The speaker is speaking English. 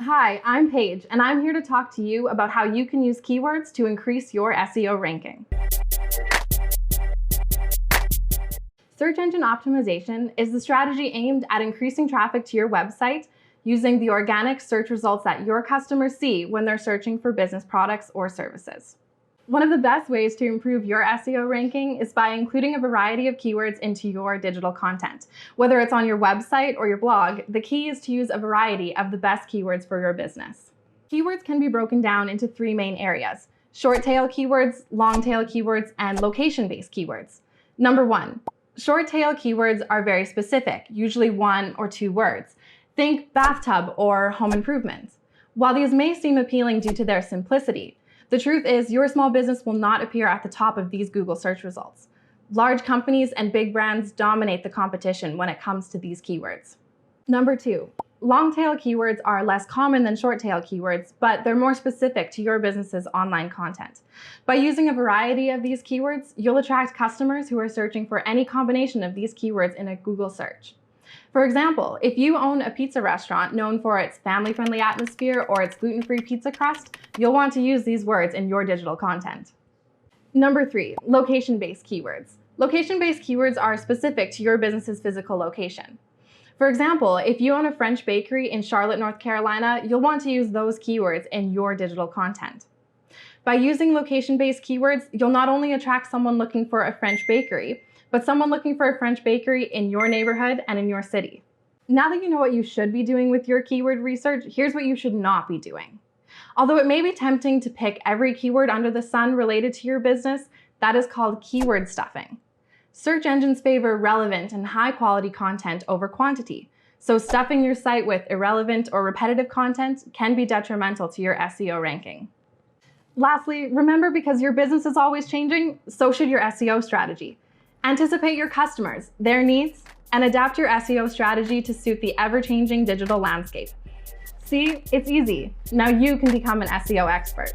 Hi, I'm Paige, and I'm here to talk to you about how you can use keywords to increase your SEO ranking. Search engine optimization is the strategy aimed at increasing traffic to your website using the organic search results that your customers see when they're searching for business products or services. One of the best ways to improve your SEO ranking is by including a variety of keywords into your digital content. Whether it's on your website or your blog, the key is to use a variety of the best keywords for your business. Keywords can be broken down into three main areas: short tail keywords, long tail keywords, and location-based keywords. Number one, short tail keywords are very specific, usually 1 or 2 words. Think bathtub or home improvement. While these may seem appealing due to their simplicity, the truth is your small business will not appear at the top of these Google search results. Large companies and big brands dominate the competition when it comes to these keywords. Number 2, long tail keywords are less common than short tail keywords, but they're more specific to your business's online content. By using a variety of these keywords, you'll attract customers who are searching for any combination of these keywords in a Google search. For example, if you own a pizza restaurant known for its family-friendly atmosphere or its gluten-free pizza crust, you'll want to use these words in your digital content. Number 3, location-based keywords. Location-based keywords are specific to your business's physical location. For example, if you own a French bakery in Charlotte, North Carolina, you'll want to use those keywords in your digital content. By using location-based keywords, you'll not only attract someone looking for a French bakery, but someone looking for a French bakery in your neighborhood and in your city. Now that you know what you should be doing with your keyword research, here's what you should not be doing. Although it may be tempting to pick every keyword under the sun related to your business, that is called keyword stuffing. Search engines favor relevant and high-quality content over quantity, so stuffing your site with irrelevant or repetitive content can be detrimental to your SEO ranking. Lastly, remember, because your business is always changing, so should your SEO strategy. Anticipate your customers, their needs, and adapt your SEO strategy to suit the ever-changing digital landscape. See, it's easy. Now you can become an SEO expert.